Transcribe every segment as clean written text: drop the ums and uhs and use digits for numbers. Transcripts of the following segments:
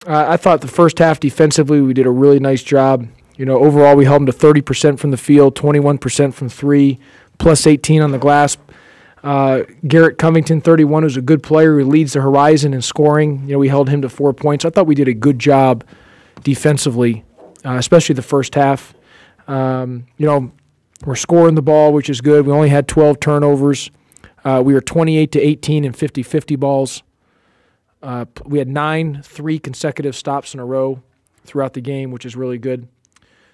I thought the first half defensively we did a really nice job. You know, overall we held them to 30% from the field, 21% from three, plus 18 on the glass. Garrett Covington, 31, who's a good player who leads the Horizon in scoring. You know, we held him to 4 points. I thought we did a good job defensively, especially the first half. You know, we're scoring the ball, which is good. We only had 12 turnovers. We were 28-18 in 50-50 balls. We had 3 consecutive stops in a row throughout the game, which is really good.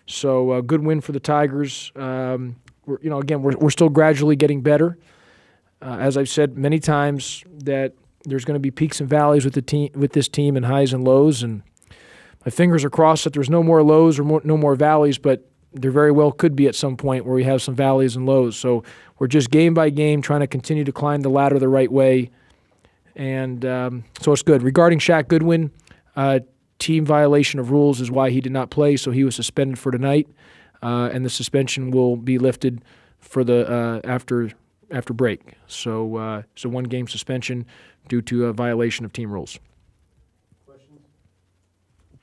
So good win for the Tigers. We're still gradually getting better. As I've said many times, that there's going to be peaks and valleys with this team, and highs and lows. And my fingers are crossed that there's no more lows or no more valleys, but there very well could be at some point where we have some valleys and lows. So we're just game by game trying to continue to climb the ladder the right way. And so it's good. Regarding Shaq Goodwin, team violation of rules is why he did not play, so he was suspended for tonight, and the suspension will be lifted for the after break. So it's a one-game suspension due to a violation of team rules. Questions?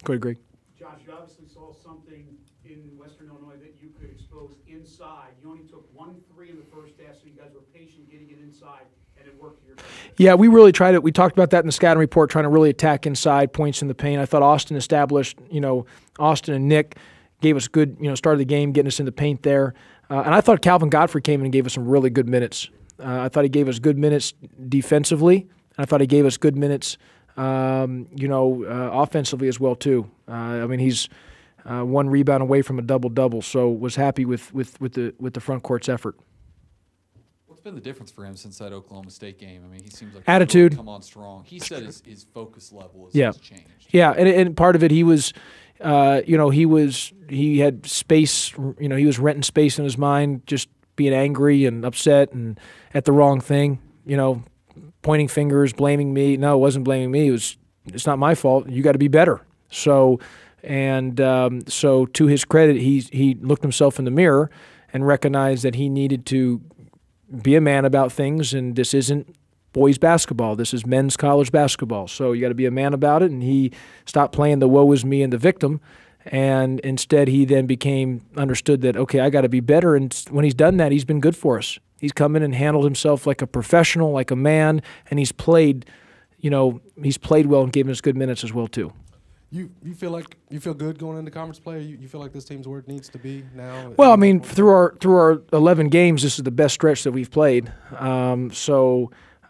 Go ahead, Greg. Josh, you obviously saw something in Western Illinois that you could expose inside. You only took 1 3 in the first half, so you guys were patient getting it inside, and it worked for your benefit. Yeah, we really tried it. We talked about that in the scouting report, trying to really attack inside, points in the paint. I thought Austin established, Austin and Nick gave us good, started the game, getting us in the paint there. And I thought Calvin Godfrey came in and gave us some really good minutes. I thought he gave us good minutes defensively. I thought he gave us good minutes, offensively as well too. He's 1 rebound away from a double-double, so was happy with the front court's effort. What's been the difference for him since that Oklahoma State game? I mean, he seems like attitude. Really come on strong. He said his focus level has changed. Yeah, and part of it, he was. He had space, he was renting space in his mind, just being angry and upset and at the wrong thing, pointing fingers, blaming me. No, it wasn't blaming me. It's not my fault. You got to be better. So to his credit, he looked himself in the mirror and recognized that he needed to be a man about things, and this isn't boys basketball. This is men's college basketball. So you got to be a man about it. And he stopped playing the woe is me and the victim. And instead he then understood that, okay, I got to be better. And when he's done that, he's been good for us. He's come in and handled himself like a professional, like a man. And he's played well and given us good minutes as well too. You feel good going into conference play? You feel like this team's where it needs to be now? Well, I mean, through our 11 games, this is the best stretch that we've played.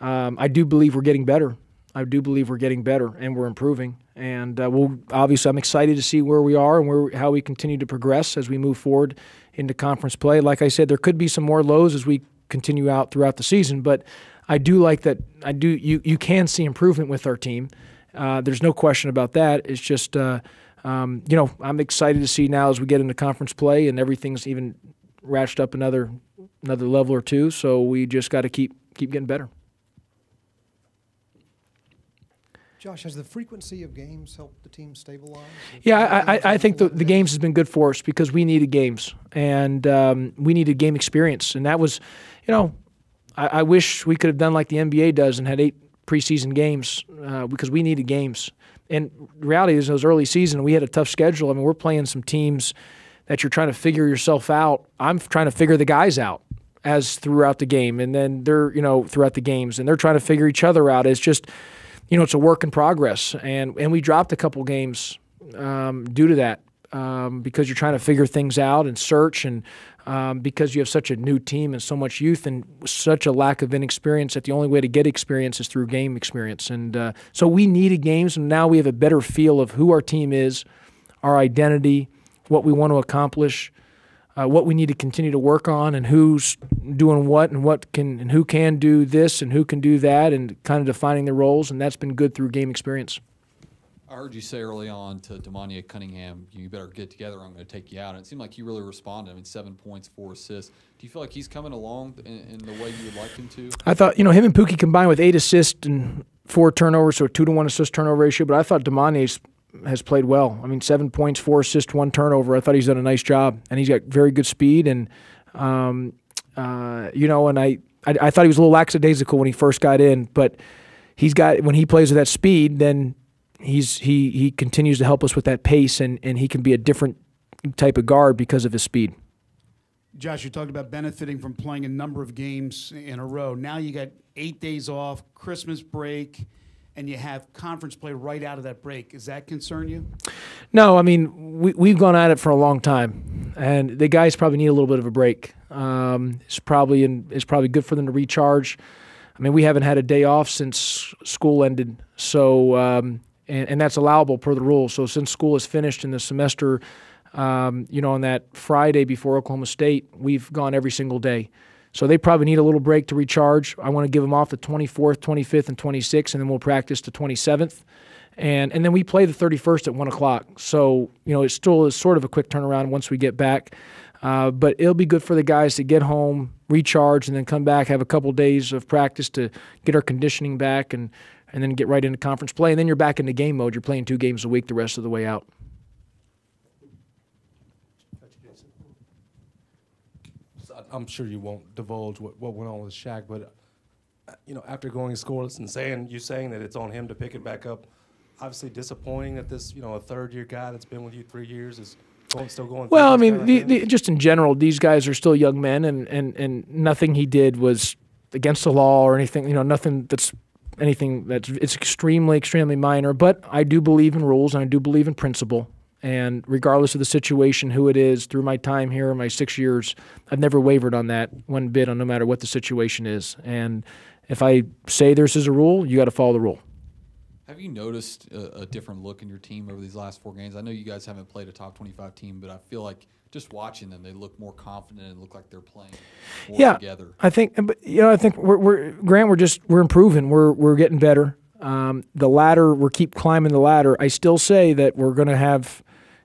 I do believe we're getting better. And we're improving. And I'm excited to see where we are and how we continue to progress as we move forward into conference play. Like I said, there could be some more lows as we continue out throughout the season, but I do like that. You can see improvement with our team. There's no question about that. It's just I'm excited to see now as we get into conference play and everything's even ratcheted up another level or two. So we just got to keep getting better. Josh, has the frequency of games helped the team stabilize? Yeah, I think the games has been good for us because we needed games, and we needed game experience. And that was, I wish we could have done like the NBA does and had 8 preseason games because we needed games. And the reality is those early season, we had a tough schedule. I mean, we're playing some teams that you're trying to figure yourself out. I'm trying to figure the guys out as throughout the game, and then they're, throughout the games, and they're trying to figure each other out. It's just, it's a work in progress, and we dropped a couple games due to that because you're trying to figure things out and search, and because you have such a new team and so much youth and such a lack of inexperience that the only way to get experience is through game experience. And so we needed games, and now we have a better feel of who our team is, our identity, what we want to accomplish, what we need to continue to work on, and who's doing what and who can do this and who can do that, and kind of defining their roles, and that's been good through game experience. I heard you say early on to Damania Cunningham, you better get together, I'm going to take you out. And it seemed like you really responded. I mean, 7 points, 4 assists. Do you feel like he's coming along in the way you would like him to? I thought, him and Pookie combined with 8 assists and 4 turnovers, so a 2-to-1 assist-turnover ratio, but I thought Damania has played well. I mean, 7 points, 4 assists, 1 turnover. I thought he's done a nice job, and he's got very good speed. And and I thought he was a little lackadaisical when he first got in, but when he plays with that speed, then he continues to help us with that pace, and he can be a different type of guard because of his speed. Josh, you talked about benefiting from playing a number of games in a row. Now you got 8 days off, Christmas break, and you have conference play right out of that break. Does that concern you? No, I mean, we've gone at it for a long time, and the guys probably need a little bit of a break. It's probably good for them to recharge. I mean, we haven't had a day off since school ended, so and that's allowable per the rules. So since school is finished in the semester, on that Friday before Oklahoma State, we've gone every single day. So they probably need a little break to recharge. I want to give them off the 24th, 25th, and 26th, and then we'll practice the 27th. And then we play the 31st at 1 o'clock. So, it still is sort of a quick turnaround once we get back. But it'll be good for the guys to get home, recharge, and then come back, have a couple days of practice to get our conditioning back, and then get right into conference play. And then you're back into game mode. You're playing 2 games a week the rest of the way out. I'm sure you won't divulge what went on with Shaq, but after going scoreless and saying that it's on him to pick it back up, obviously disappointing that this a third-year guy that's been with you 3 years is still going. Well, I mean, just in general, these guys are still young men, and nothing he did was against the law or anything. Nothing that's it's extremely, extremely minor. But I do believe in rules, and I do believe in principle. And regardless of the situation, who it is, through my time here, my 6 years, I've never wavered on that one bit, on no matter what the situation is. And if I say this is a rule, you got to follow the rule. Have you noticed a different look in your team over these last 4 games? I know you guys haven't played a top 25 team, but I feel like just watching them, they look more confident and look like they're playing more together. I think, we're improving. We're getting better. The ladder, we keep climbing the ladder. I still say that we're going to have.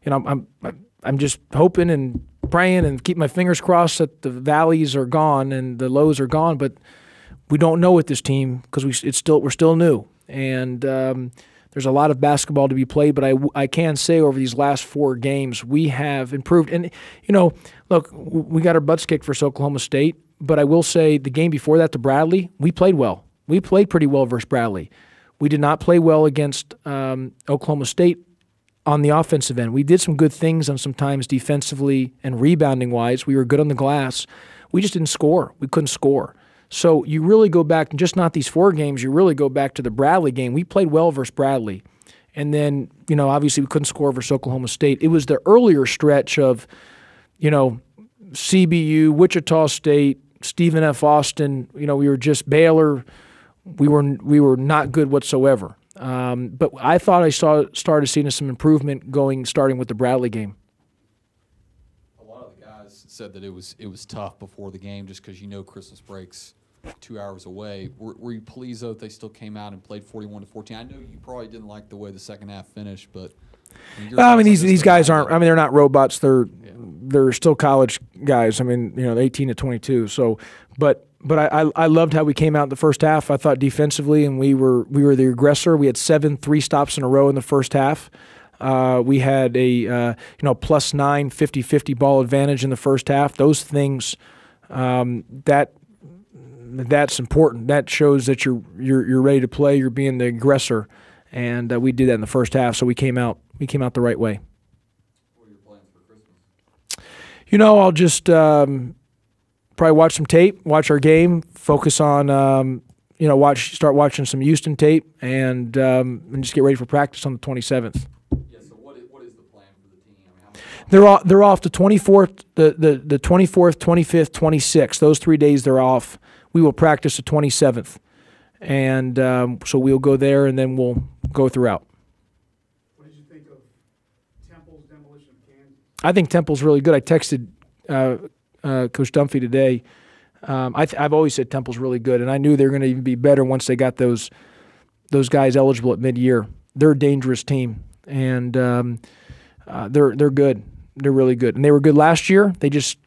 I'm just hoping and praying and keep my fingers crossed that the valleys are gone and the lows are gone. But we don't know with this team because we're still new, and there's a lot of basketball to be played. But I can say over these last 4 games we have improved. And look, we got our butts kicked versus Oklahoma State, but I will say the game before that to Bradley, we played well. We played pretty well versus Bradley. We did not play well against Oklahoma State. On the offensive end, we did some good things on sometimes defensively and rebounding-wise. We were good on the glass. We just didn't score. We couldn't score. So you really go back, and just not these 4 games, you really go back to the Bradley game. We played well versus Bradley. And then, obviously we couldn't score versus Oklahoma State. It was the earlier stretch of, CBU, Wichita State, Stephen F. Austin. We were just Baylor. We were not good whatsoever. But I thought I started seeing some improvement starting with the Bradley game. A lot of the guys said that it was tough before the game just because Christmas break's 2 hours away. Were you pleased, though, that they still came out and played 41-14? I know you probably didn't like the way the second half finished, but these guys aren't. They're not robots. They're still college guys. They're 18 to 22. So, but I loved how we came out in the first half. I thought defensively, and we were the aggressor. We had 7 3-stops in a row in the first half. We had a +9 50-50 ball advantage in the first half. Those things that's important. That shows that you're ready to play. You're being the aggressor, and we did that in the first half. So we came out the right way. What are your plans for Christmas? I'll just probably watch some tape, watch our game, focus on start watching some Houston tape, and just get ready for practice on the 27th. Yeah. So what is the plan for the team? They're off the 24th, the 24th, 25th, 26th. Those 3 days they're off. We will practice the 27th, and so we'll go there, and then we'll go throughout. What did you think of Temple's demolition of Kansas? I think Temple's really good. I texted Coach Dunphy today. I've always said Temple's really good, and I knew they were going to even be better once they got those guys eligible at mid-year. They're a dangerous team, and they're good. They're really good, and they were good last year. They just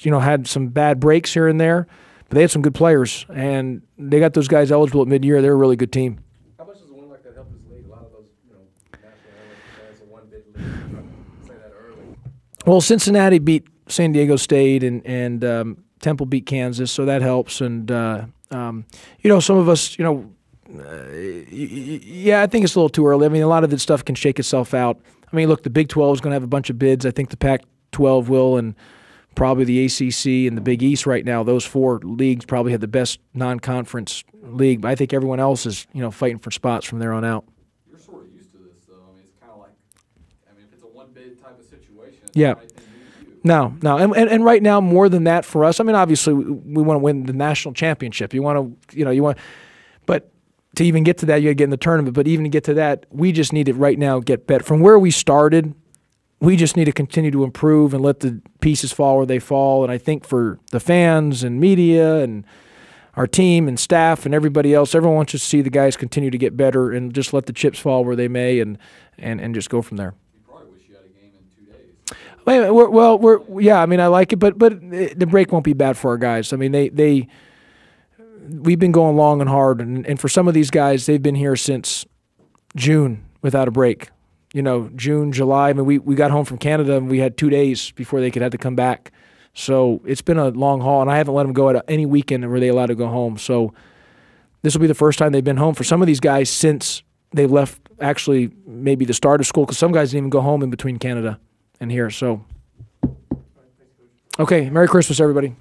had some bad breaks here and there, but they had some good players, and they got those guys eligible at mid-year. They're a really good team. How much does a win like that help this league? A lot of those, national guys are one big league. Say that early. Well, Cincinnati beat San Diego State, and Temple beat Kansas, so that helps. And some of us, Yeah, I think it's a little too early. I mean, a lot of this stuff can shake itself out. I mean, look, the Big 12 is going to have a bunch of bids. I think the Pac-12 will, and probably the ACC and the Big East right now. Those four leagues probably have the best non-conference league. But I think everyone else is, fighting for spots from there on out. You're sort of used to this, though. I mean, it's kind of like, if it's a one-bid type of situation, it's Yeah. the right thing to do. No, and right now more than that for us. I mean, obviously we want to win the national championship. You want to, but to even get to that, you got to get in the tournament. But even to get to that, we just need to right now get better. From where we started, we just need to continue to improve and let the pieces fall where they fall. And I think for the fans and media and our team and staff and everybody else, everyone wants to see the guys continue to get better and just let the chips fall where they may and just go from there. Yeah, I mean, I like it, but the break won't be bad for our guys. I mean, we've been going long and hard, and for some of these guys, they've been here since June without a break. June, July. I mean, we got home from Canada and we had 2 days before they had to come back. So it's been a long haul, and I haven't let them go at any weekend where they allowed to go home. So this will be the first time they've been home for some of these guys since they left. Actually, maybe the start of school, because some guys didn't even go home in between Canada and here. So, okay, Merry Christmas, everybody.